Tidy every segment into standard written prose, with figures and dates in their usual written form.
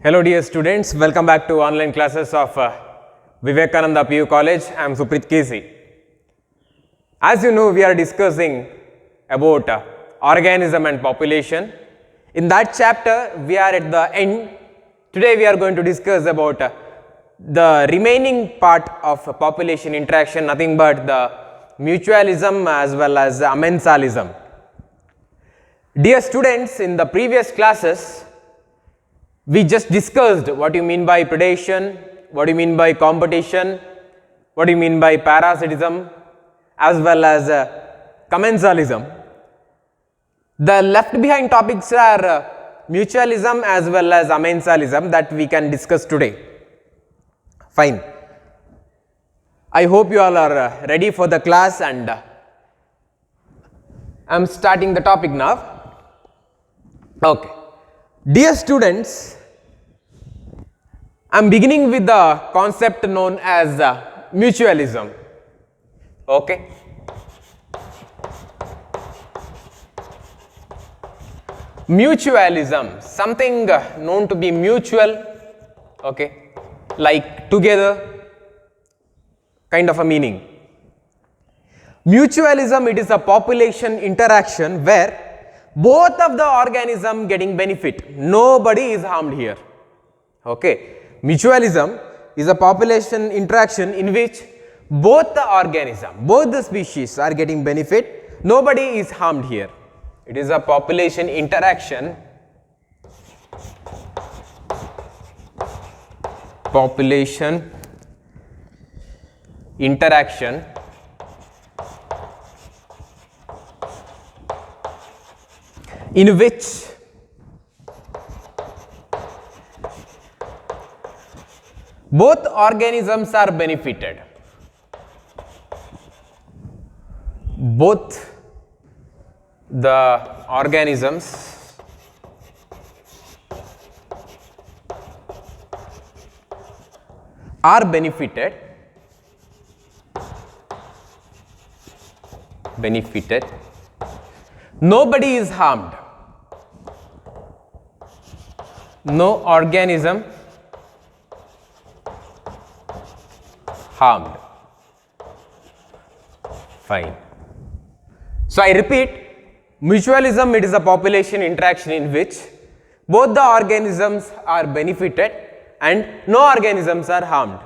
Hello dear students, welcome back to online classes of Vivekananda PU College. I am Suprit Kesi. As you know, we are discussing about organism and population. In that chapter, we are at the end. Today we are going to discuss about the remaining part of population interaction, nothing but the mutualism as well as amensalism. Dear students, in the previous classes, we just discussed what you mean by predation, what you mean by competition, what you mean by parasitism, as well as commensalism. The left behind topics are mutualism as well as amensalism that we can discuss today. Fine. I hope you all are ready for the class, and I am starting the topic now. Okay. Dear students, I am beginning with the concept known as mutualism. Okay. Mutualism, something known to be mutual, okay, like together, kind of a meaning. Mutualism, it is a population interaction where both of the organism getting benefit, nobody is harmed here. Okay. Mutualism is a population interaction in which both the organism, both the species are getting benefit, nobody is harmed here. It is a population interaction, in which both organisms are benefited. Both the organisms are benefited. Nobody is harmed. No organism harmed. Fine. So I repeat, mutualism, it is a population interaction in which both the organisms are benefited and no organisms are harmed.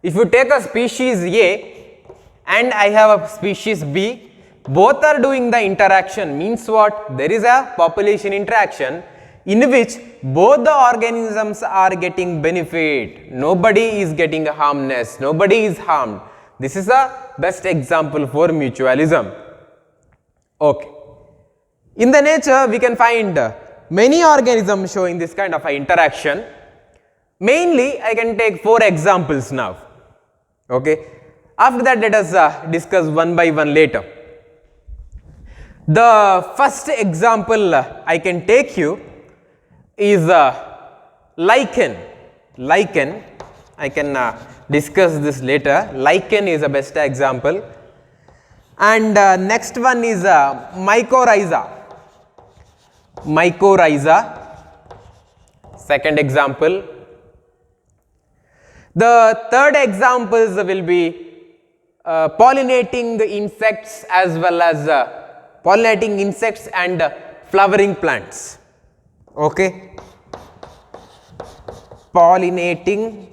If you take a species A and I have a species B, both are doing the interaction, means what? There is a population interaction in which both the organisms are getting benefit, nobody is getting a harmness, nobody is harmed. This is the best example for mutualism. Okay. In the nature, we can find many organisms showing this kind of interaction. Mainly, I can take 4 examples now. Okay. After that, let us discuss one by one later. The first example I can take you is lichen. Lichen, I can discuss this later. Lichen is the best example. And next one is mycorrhiza. Mycorrhiza, second example. The third examples will be pollinating the insects as well as pollinating insects and flowering plants. Okay. Pollinating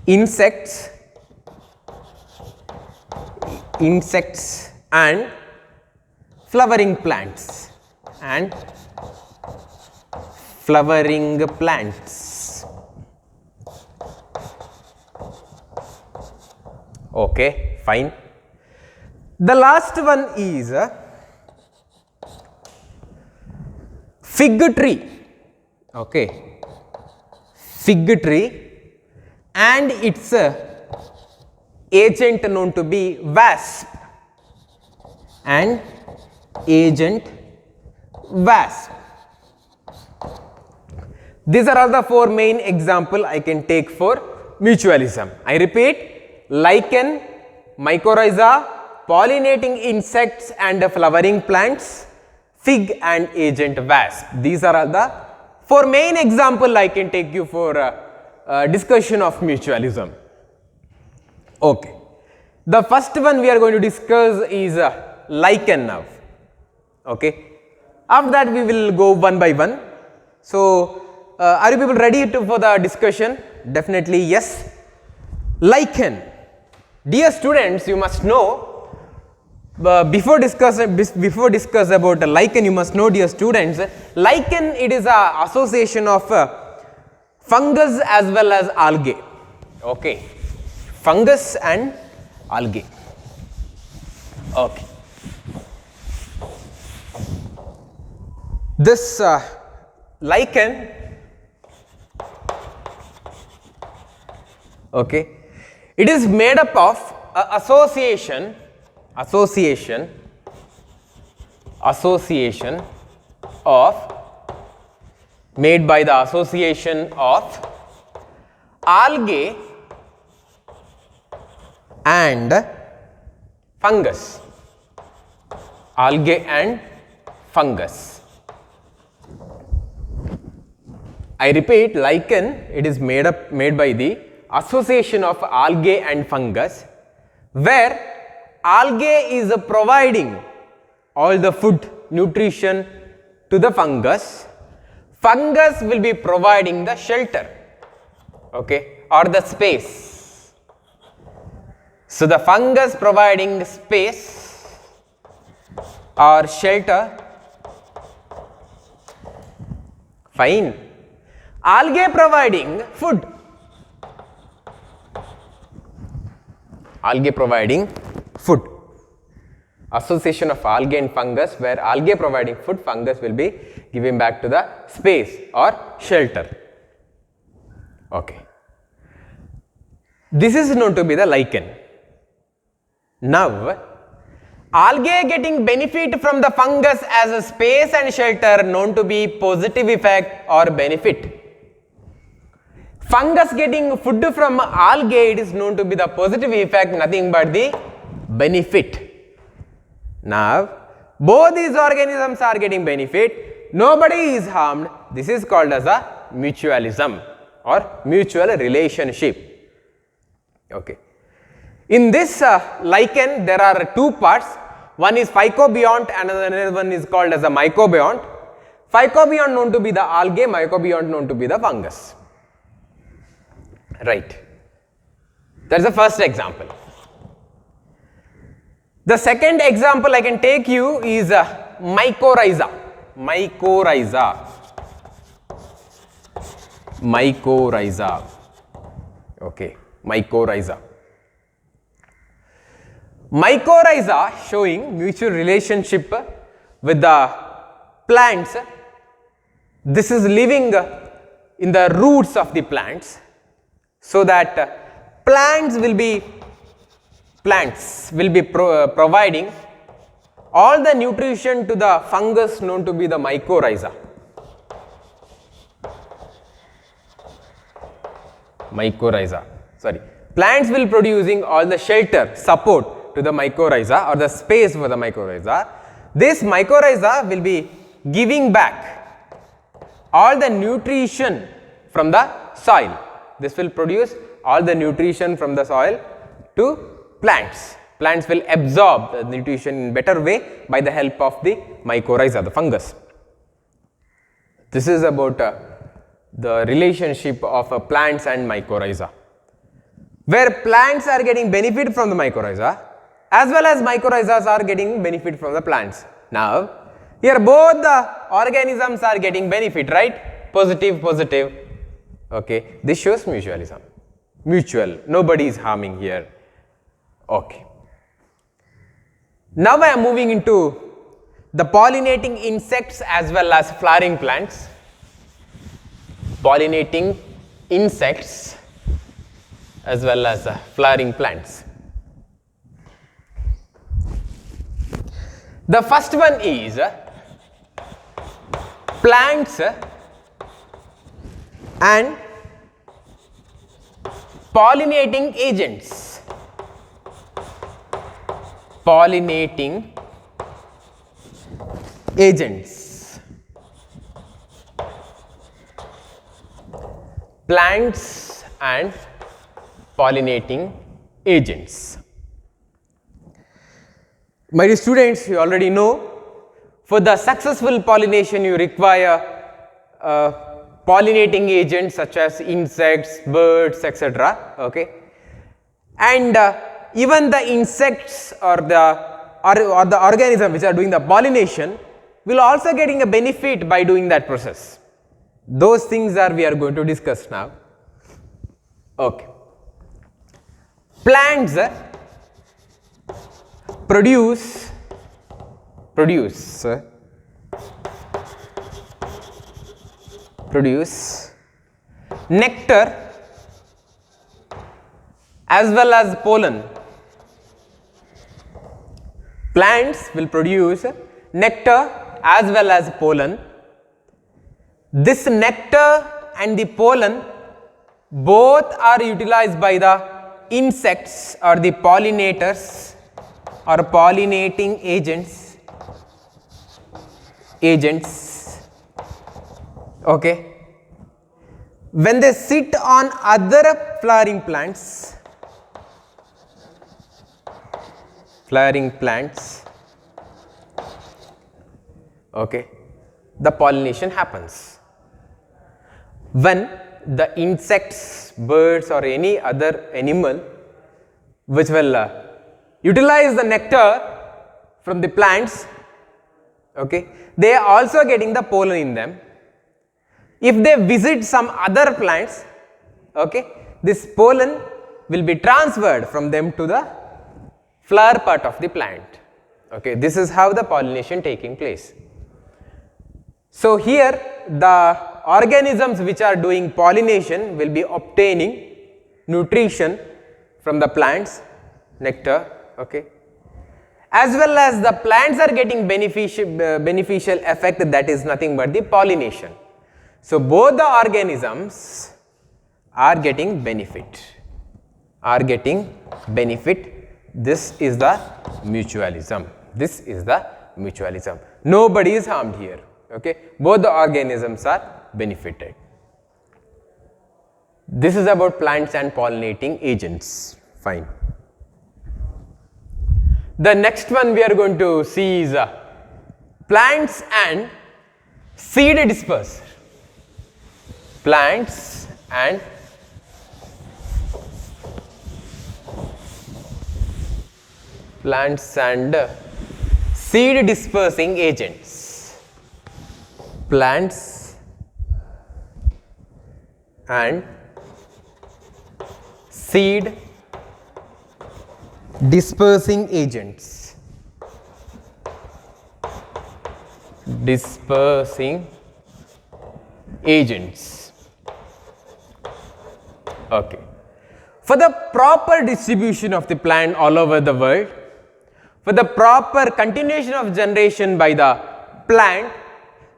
insects and flowering plants Okay, fine. The last one is fig tree. Okay, fig tree and its agent known to be wasp and agent wasp. These are all the 4 main examples I can take for mutualism. I repeat, lichen, mycorrhiza, pollinating insects and flowering plants, fig and agent wasp. These are all the For main example, I can take you for discussion of mutualism. Okay. The first one we are going to discuss is lichen now. Okay. After that, we will go one by one. So, are you people ready for the discussion? Definitely yes. Lichen. Dear students, you must know. Before discuss about lichen, you must know, dear students, lichen, it is a association of fungus as well as algae. Okay, fungus and algae. Okay, this lichen, okay, it is made up of association of made by the association of algae and fungus. Algae and fungus. I repeat, lichen, it is made by the association of algae and fungus, where algae is providing all the food, nutrition to the fungus. Fungus will be providing the shelter, okay, or the space. So, the fungus providing space or shelter, fine. Algae providing food. Algae providing food. Association of algae and fungus, where algae providing food, fungus will be giving back to the space or shelter. Okay. This is known to be the lichen. Now, algae getting benefit from the fungus as a space and shelter, known to be positive effect or benefit. Fungus getting food from algae, it is known to be the positive effect, nothing but the benefit. Now, both these organisms are getting benefit, nobody is harmed. This is called as a mutualism or mutual relationship. Okay. In this lichen, there are two parts. One is phycobiont and another one is called as a mycobiont. Phycobiont known to be the algae, mycobiont known to be the fungus. Right. That is the first example. The second example I can take you is mycorrhiza. Mycorrhiza. Mycorrhiza. Okay. Mycorrhiza. Mycorrhiza showing mutual relationship with the plants. This is living in the roots of the plants, so that plants will be providing all the nutrition to the fungus known to be the mycorrhiza. Mycorrhiza. Sorry. Plants will producing all the shelter, support to the mycorrhiza or the space for the mycorrhiza. This mycorrhiza will be giving back all the nutrition from the soil. This will produce all the nutrition from the soil to plants. Plants will absorb the nutrition in better way by the help of the mycorrhiza, the fungus. This is about the relationship of plants and mycorrhiza, where plants are getting benefit from the mycorrhiza as well as mycorrhizas are getting benefit from the plants. Now, here both the organisms are getting benefit, right? Positive, positive. Okay, this shows mutualism. Mutual, nobody is harming here. Okay. Now I am moving into the pollinating insects as well as flowering plants. Pollinating insects as well as flowering plants. The first one is plants and pollinating agents. Pollinating agents. plants and pollinating agents. My dear students, you already know, for the successful pollination you require pollinating agents such as insects, birds, etc. Okay, and even the insects or the organism which are doing the pollination will also getting a benefit by doing that process. Those things are we are going to discuss now. Okay, plants produce nectar as well as pollen. Plants will produce nectar as well as pollen. This nectar and the pollen both are utilized by the insects or the pollinators or pollinating agents. Okay. When they sit on other flowering plants, okay, the pollination happens. When the insects, birds or any other animal which will utilize the nectar from the plants, okay, they are also getting the pollen in them. If they visit some other plants, okay, this pollen will be transferred from them to the flower part of the plant. Okay, this is how the pollination taking place. So here the organisms which are doing pollination will be obtaining nutrition from the plants, nectar, okay, as well as the plants are getting beneficial effect, that is nothing but the pollination. So both the organisms are getting benefit. This is the mutualism. Nobody is harmed here. Okay, both the organisms are benefited. This is about plants and pollinating agents. Fine. The next one we are going to see is plants and seed disperser. Plants and seed dispersing agents. Plants and seed dispersing agents. Okay. For the proper distribution of the plant all over the world, for the proper continuation of generation by the plant,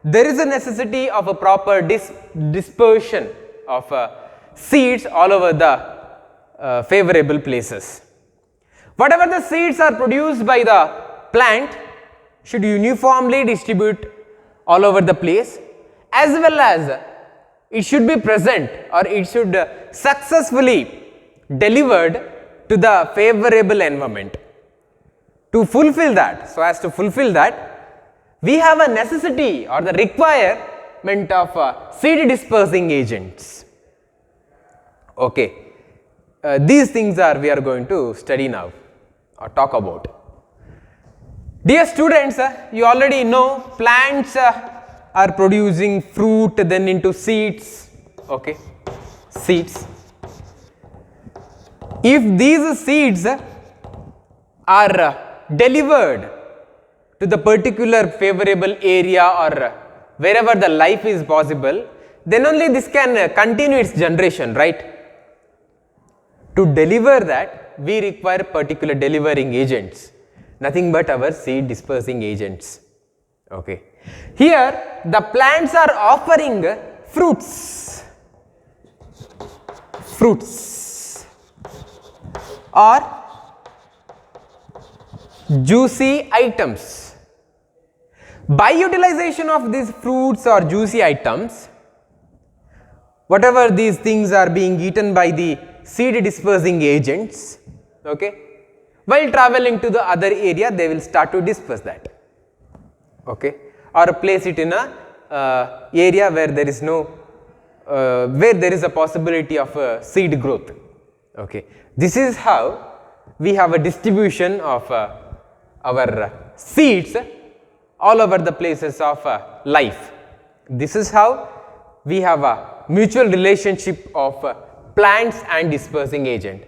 there is a necessity of a proper dispersion of seeds all over the favorable places. Whatever the seeds are produced by the plant should uniformly distribute all over the place, as well as it should be present or it should successfully delivered to the favorable environment. To fulfill that, we have a necessity or the requirement of seed dispersing agents. Okay, these things are we are going to study now or talk about. Dear students, you already know plants are producing fruit then into seeds. Okay, seeds. If these seeds are delivered to the particular favorable area or wherever the life is possible, then only this can continue its generation, right? To deliver that, we require particular delivering agents, nothing but our seed dispersing agents. Okay. Here the plants are offering fruits or juicy items. By utilization of these fruits or juicy items, whatever these things are being eaten by the seed dispersing agents, okay, while traveling to the other area they will start to disperse that, okay, or place it in a area where there is no where there is a possibility of seed growth, okay. This is how we have a distribution of our seeds all over the places of life. This is how we have a mutual relationship of plants and dispersing agent,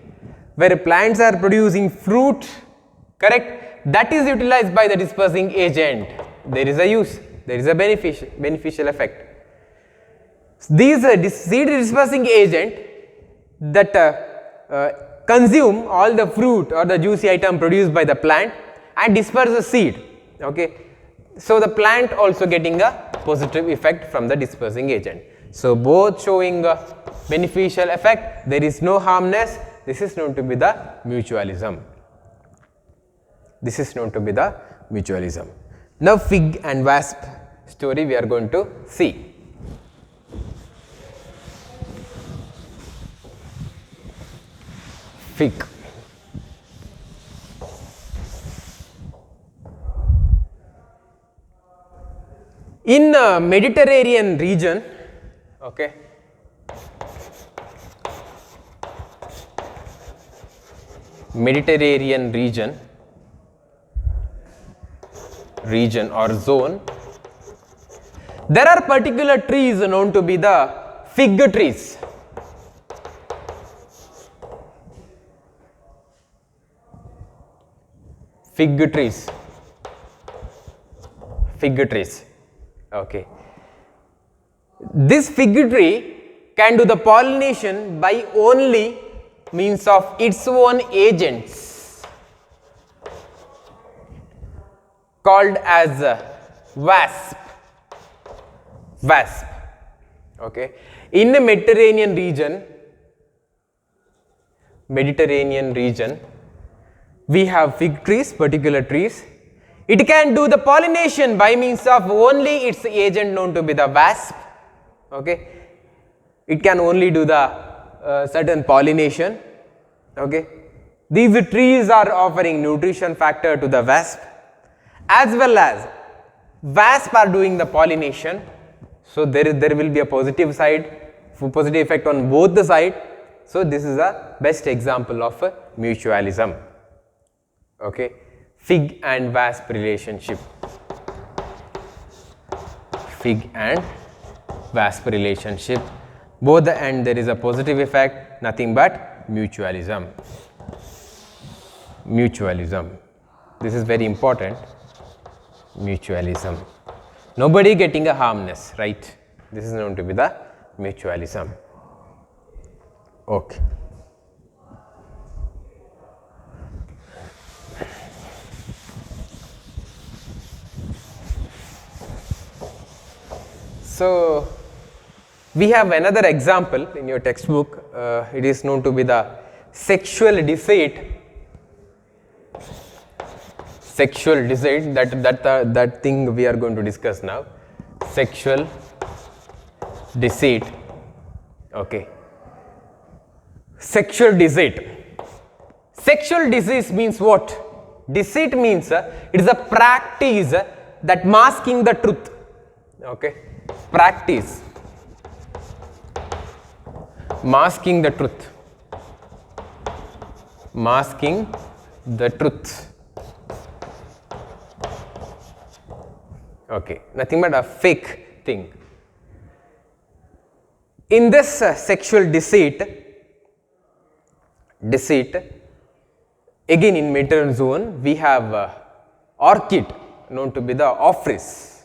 where plants are producing fruit, correct, that is utilized by the dispersing agent. There is a use, there is a beneficial effect. These seed dispersing agent that consume all the fruit or the juicy item produced by the plant and disperse the seed, okay. So the plant also getting a positive effect from the dispersing agent. So both showing a beneficial effect, there is no harmness. This is known to be the mutualism. This is known to be the mutualism. Now fig and wasp story we are going to see. Fig. In Mediterranean region, okay, Mediterranean region or zone, there are particular trees known to be the fig trees. Fig trees, okay. This fig tree can do the pollination by only means of its own agents called as wasp, okay. In the Mediterranean region, we have fig trees, particular trees. It can do the pollination by means of only its agent known to be the wasp, okay. It can only do the certain pollination, okay. These trees are offering nutrition factor to the wasp, as well as wasp are doing the pollination. So there will be a positive effect on both the side. So this is a best example of mutualism, okay. Fig and wasp relationship. Fig and wasp relationship. Both the end there is a positive effect, nothing but mutualism. Mutualism. This is very important. Mutualism. Nobody getting a harmness, right? This is known to be the mutualism. Okay. So we have another example in your textbook. It is known to be the sexual deceit. Sexual deceit. That thing we are going to discuss now. Sexual deceit. Okay. Sexual deceit. Sexual deceit means what? Deceit means it is a practice that masking the truth. Okay. Practice masking the truth, okay, nothing but a fake thing. In this sexual deceit, again in Mediterranean zone we have orchid known to be the Ophrys.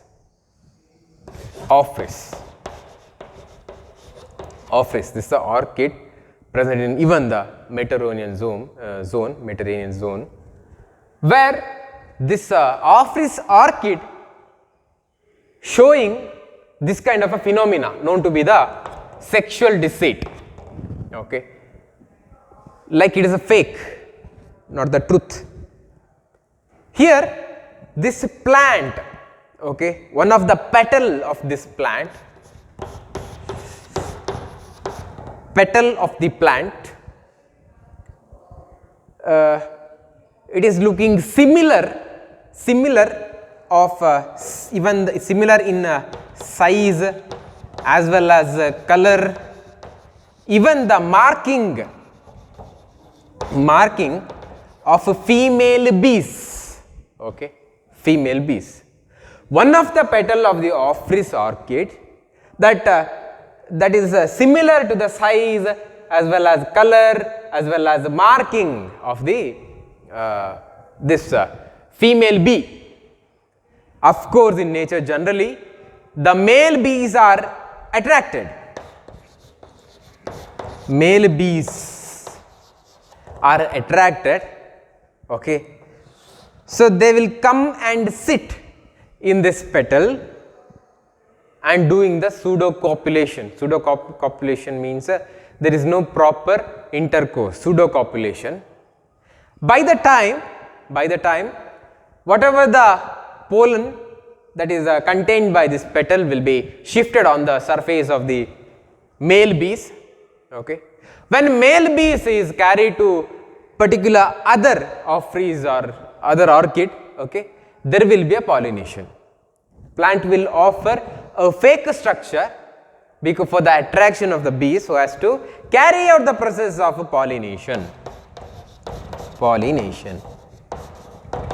This is the orchid present in even the Mediterranean zone, where this Ophrys orchid showing this kind of a phenomena known to be the sexual deceit, okay, like it is a fake, not the truth. Here this plant, okay, one of the petal of this plant petal of the plant, it is looking similar of even similar in size as well as color, even the marking of female bees. Okay, female bees. One of the petal of the Ophrys orchid that is similar to the size as well as color as well as marking of the this female bee. Of course, in nature generally the male bees are attracted. Male bees are attracted. Okay. So, they will come and sit in this petal and doing the pseudo copulation. Pseudo copulation means there is no proper intercourse, pseudo copulation. By the time whatever the pollen that is contained by this petal will be shifted on the surface of the male bees. Okay. When male bees is carried to particular other Ophrys or other orchid, okay, there will be a pollination. Plant will offer a fake structure because for the attraction of the bees so as to carry out the process of pollination. Pollination.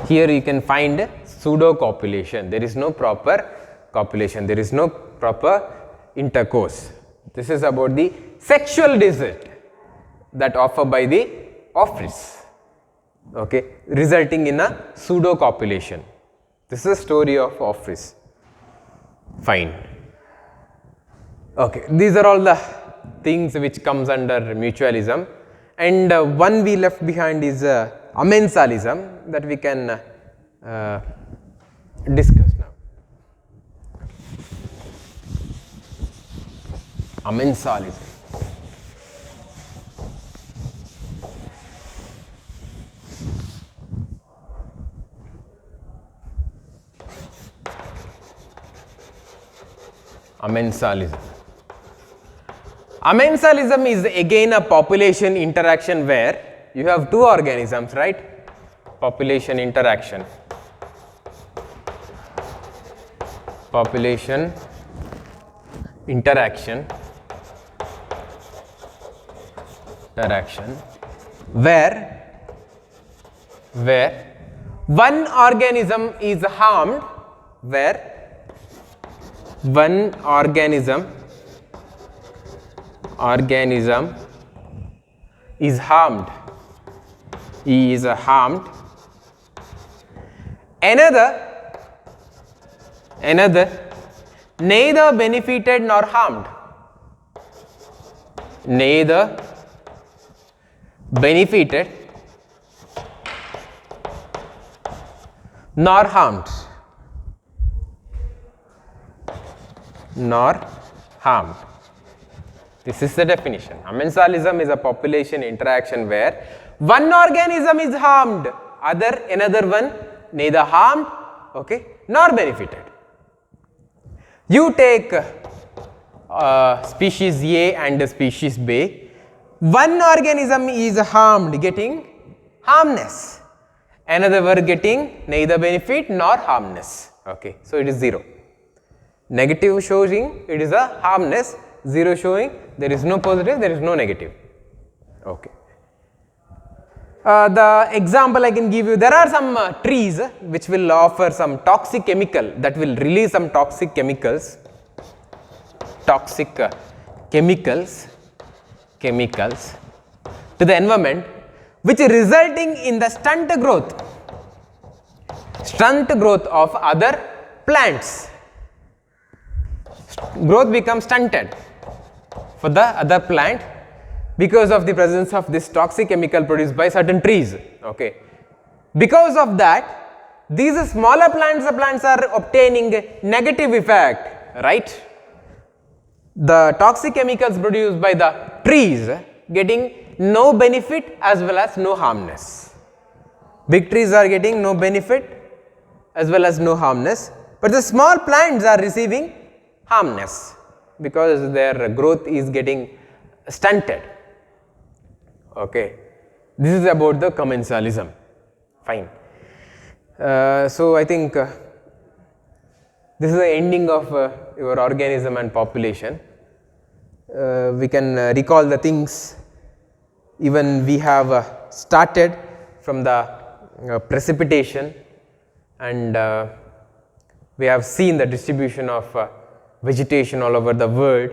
Here you can find pseudo copulation. There is no proper copulation. There is no proper intercourse. This is about the sexual desert that offered by the Ophrys, okay, resulting in a pseudo copulation. This is the story of Ophrys. Fine. Okay, these are all the things which comes under mutualism, and one we left behind is amensalism that we can discuss now. Amensalism. Amensalism. Amensalism is again a population interaction where you have two organisms, right? Population interaction. Population interaction. Where one organism is harmed, where one organism is harmed, another neither benefited nor harmed, neither benefited nor harmed, This is the definition. Amensalism is a population interaction where one organism is harmed, another one neither harmed, okay, nor benefited. You take species A and species B, one organism is harmed, getting harmness, another were getting neither benefit nor harmness. Okay, so it is 0. Negative showing it is a harmness, 0 showing there is no positive, there is no negative. Okay. The example I can give you, there are some trees which will offer some toxic chemical that will release some toxic chemicals to the environment, which is resulting in the stunt growth of other plants. Growth becomes stunted for the other plant because of the presence of this toxic chemical produced by certain trees. Okay. Because of that, these smaller plants are obtaining negative effect, right? The toxic chemicals produced by the trees getting no benefit as well as no harmness. Big trees are getting no benefit as well as no harmness, but the small plants are receiving harmness because their growth is getting stunted. Okay, this is about the commensalism. Fine. So I think this is the ending of your organism and population. We can recall the things. Even we have started from the precipitation, and we have seen the distribution of vegetation all over the world.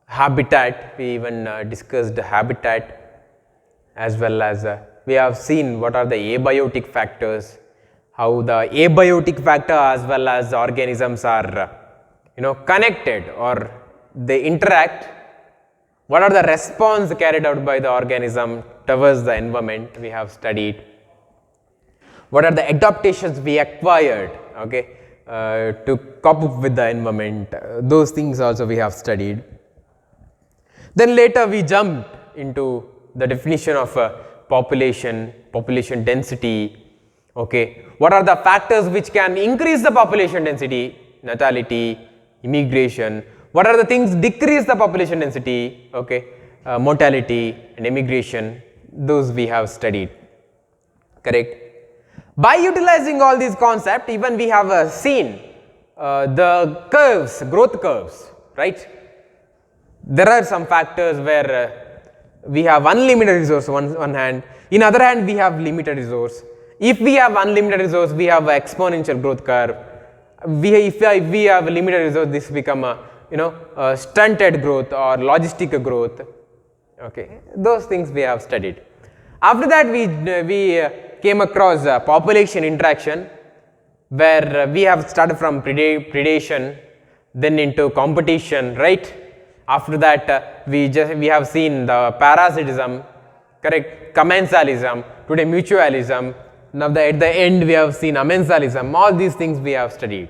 Habitat, we even discussed habitat, as well as we have seen what are the abiotic factors, how the abiotic factor as well as organisms are connected or they interact. What are the response carried out by the organism towards the environment, we have studied. What are the adaptations we acquired, okay, to cope up with the environment, those things also we have studied. Then later we jumped into the definition of population density, okay. What are the factors which can increase the population density? Natality, immigration. What are the things decrease the population density? Okay, mortality and immigration, those we have studied, correct. By utilizing all these concepts, even we have seen the curves, growth curves, right. There are some factors where we have unlimited resource one hand, in other hand we have limited resource. If we have unlimited resource, we have exponential growth curve. If we have limited resource, this become a stunted growth or logistic growth, okay. Those things we have studied. After that we came across population interaction, where we have started from predation, then into competition, right. After that we have seen the parasitism, correct, commensalism, today mutualism. Now at the end we have seen amensalism. All these things we have studied,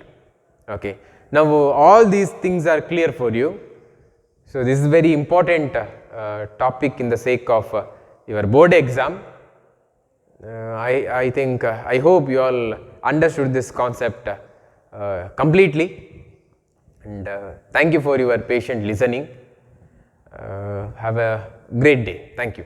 okay. Now all these things are clear for you. So this is very important topic in the sake of your board exam. I think I hope you all understood this concept completely, and thank you for your patient listening. Have a great day. Thank you.